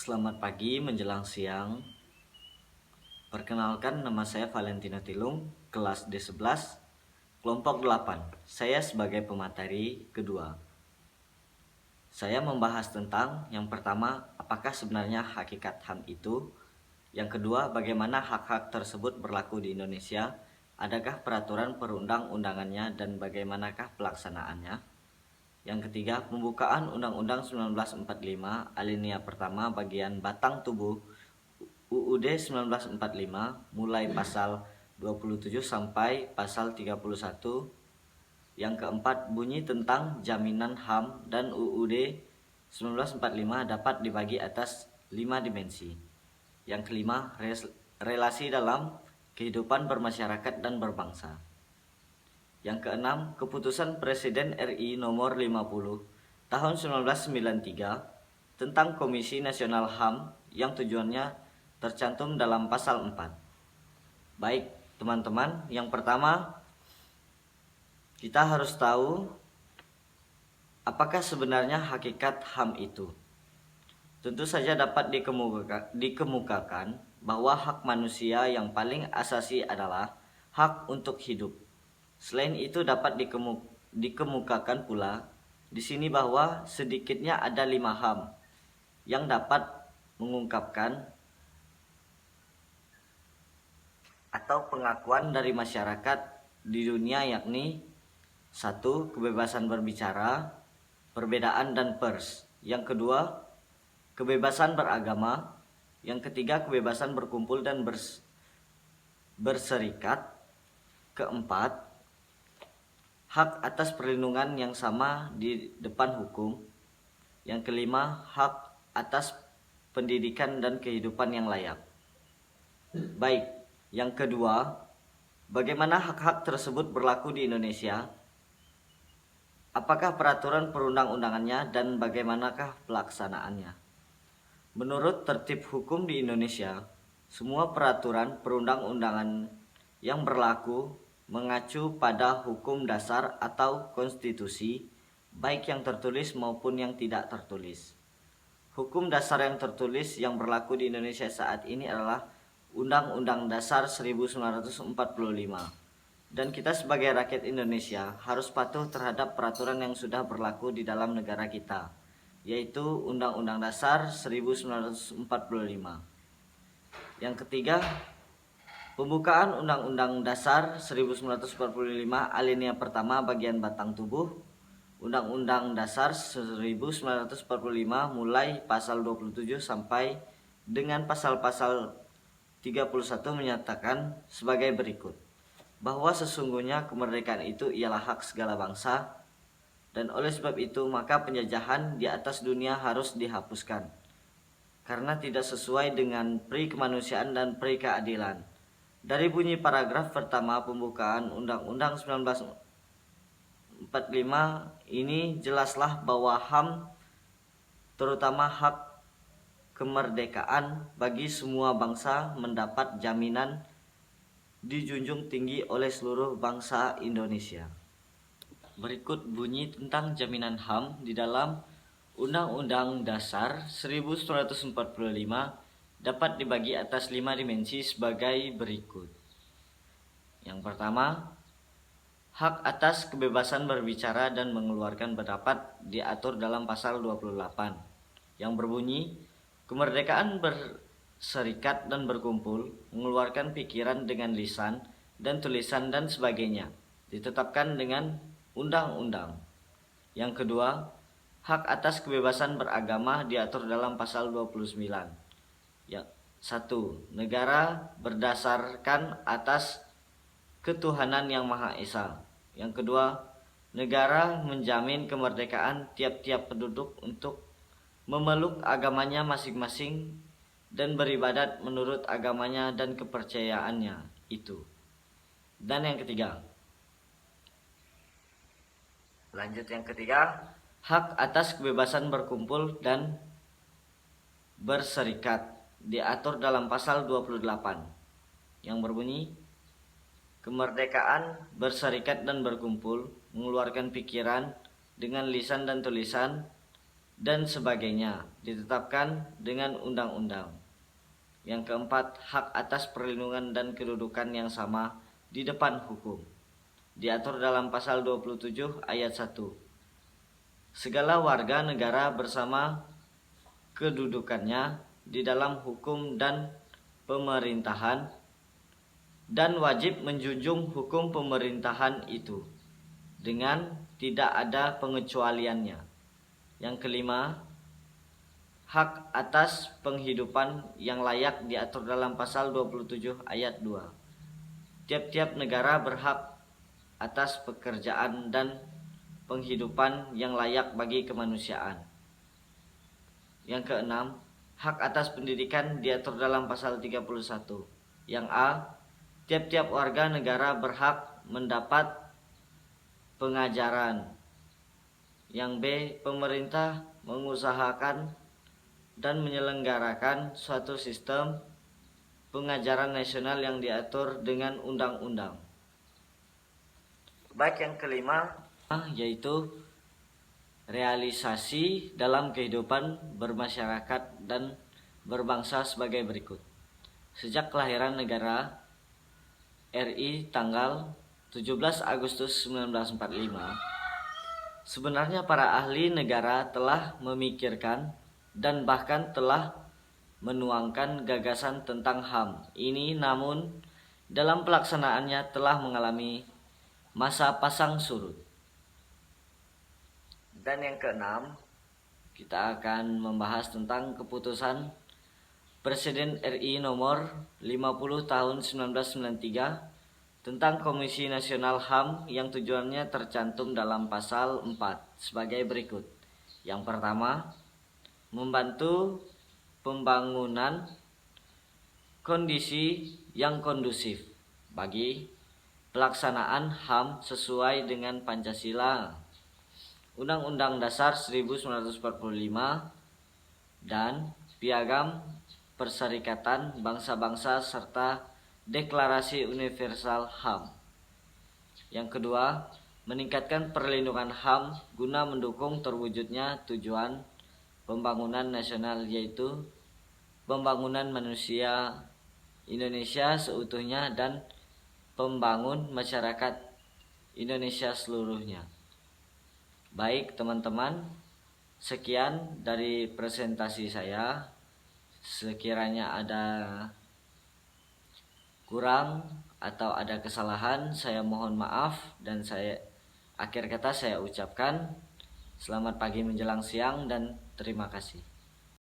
Selamat pagi menjelang siang. Perkenalkan, nama saya Valentino Tilung, kelas D11, kelompok 8. Saya sebagai pemateri kedua. Saya membahas tentang yang pertama, apakah sebenarnya hakikat HAM itu? Yang kedua, bagaimana hak-hak tersebut berlaku di Indonesia? Adakah peraturan perundang-undangannya dan bagaimanakah pelaksanaannya? Yang ketiga, pembukaan Undang-Undang 1945 alinea pertama bagian batang tubuh UUD 1945 mulai pasal 27 sampai pasal 31. Yang keempat, bunyi tentang jaminan HAM dan UUD 1945 dapat dibagi atas 5 dimensi. Yang kelima, relasi dalam kehidupan bermasyarakat dan berbangsa. Yang keenam, keputusan Presiden RI nomor 50 tahun 1993 tentang Komisi Nasional HAM yang tujuannya tercantum dalam pasal 4. Baik, teman-teman, yang pertama kita harus tahu apakah sebenarnya hakikat HAM itu. Tentu saja dapat dikemukakan bahwa hak manusia yang paling asasi adalah hak untuk hidup. Selain itu dapat dikemukakan pula di sini bahwa sedikitnya ada 5 HAM yang dapat mengungkapkan atau pengakuan dari masyarakat di dunia, yakni 1. Kebebasan berbicara, perbedaan dan pers. Yang kedua, kebebasan beragama. Yang ketiga, kebebasan berkumpul dan berserikat. Keempat, hak atas perlindungan yang sama di depan hukum. Yang kelima, hak atas pendidikan dan kehidupan yang layak. Baik, yang kedua, bagaimana hak-hak tersebut berlaku di Indonesia? Apakah peraturan perundang-undangannya dan bagaimanakah pelaksanaannya? Menurut tertib hukum di Indonesia, semua peraturan perundang-undangan yang berlaku mengacu pada hukum dasar atau konstitusi, baik yang tertulis maupun yang tidak tertulis. Hukum dasar yang tertulis yang berlaku di Indonesia saat ini adalah Undang-Undang Dasar 1945. Dan kita sebagai rakyat Indonesia harus patuh terhadap peraturan yang sudah berlaku di dalam negara kita, yaitu Undang-Undang Dasar 1945. Yang ketiga, pembukaan Undang-Undang Dasar 1945 alinea pertama bagian batang tubuh. Undang-Undang Dasar 1945 mulai pasal 27 sampai dengan pasal-pasal 31 menyatakan sebagai berikut, bahwa sesungguhnya kemerdekaan itu ialah hak segala bangsa, dan oleh sebab itu maka penjajahan di atas dunia harus dihapuskan, karena tidak sesuai dengan peri kemanusiaan dan peri keadilan. Dari bunyi paragraf pertama pembukaan Undang-Undang 1945 ini jelaslah bahwa HAM, terutama hak kemerdekaan bagi semua bangsa, mendapat jaminan dijunjung tinggi oleh seluruh bangsa Indonesia. Berikut bunyi tentang jaminan HAM di dalam Undang-Undang Dasar 1945 dapat dibagi atas 5 dimensi sebagai berikut. Yang pertama, hak atas kebebasan berbicara dan mengeluarkan pendapat diatur dalam pasal 28 yang berbunyi, kemerdekaan berserikat dan berkumpul, mengeluarkan pikiran dengan lisan dan tulisan dan sebagainya, ditetapkan dengan undang-undang. Yang kedua, hak atas kebebasan beragama diatur dalam pasal 29. Yang 1. Negara berdasarkan atas ketuhanan yang Maha Esa. Yang kedua, negara menjamin kemerdekaan tiap-tiap penduduk untuk memeluk agamanya masing-masing dan beribadat menurut agamanya dan kepercayaannya itu. Dan yang ketiga, hak atas kebebasan berkumpul dan berserikat diatur dalam pasal 28 yang berbunyi, kemerdekaan berserikat dan berkumpul, mengeluarkan pikiran dengan lisan dan tulisan dan sebagainya ditetapkan dengan undang-undang. Yang keempat, hak atas perlindungan dan kedudukan yang sama di depan hukum, diatur dalam pasal 27 ayat 1. Segala warga negara bersama kedudukannya di dalam hukum dan pemerintahan dan wajib menjunjung hukum pemerintahan itu dengan tidak ada pengecualiannya. Yang kelima, hak atas penghidupan yang layak diatur dalam pasal 27 ayat 2. Tiap-tiap negara berhak atas pekerjaan dan penghidupan yang layak bagi kemanusiaan. Yang keenam, hak atas pendidikan diatur dalam pasal 31. Yang A, tiap-tiap warga negara berhak mendapat pengajaran. Yang B, pemerintah mengusahakan dan menyelenggarakan suatu sistem pengajaran nasional yang diatur dengan undang-undang. Baik, yang kelima yaitu realisasi dalam kehidupan bermasyarakat dan berbangsa sebagai berikut. Sejak kelahiran negara RI tanggal 17 Agustus 1945, sebenarnya para ahli negara telah memikirkan dan bahkan telah menuangkan gagasan tentang HAM ini, namun dalam pelaksanaannya telah mengalami masa pasang surut. Dan yang keenam, kita akan membahas tentang keputusan Presiden RI nomor 50 tahun 1993 tentang Komisi Nasional HAM yang tujuannya tercantum dalam pasal 4 sebagai berikut. Yang pertama, membantu pembangunan kondisi yang kondusif bagi pelaksanaan HAM sesuai dengan Pancasila, Undang-Undang Dasar 1945, dan Piagam Perserikatan Bangsa-Bangsa serta Deklarasi Universal HAM. Yang kedua, meningkatkan perlindungan HAM guna mendukung terwujudnya tujuan pembangunan nasional, yaitu pembangunan manusia Indonesia seutuhnya dan pembangun masyarakat Indonesia seluruhnya. Baik teman-teman, sekian dari presentasi saya. Sekiranya ada kurang atau ada kesalahan, saya mohon maaf, dan akhir kata saya ucapkan selamat pagi menjelang siang dan terima kasih.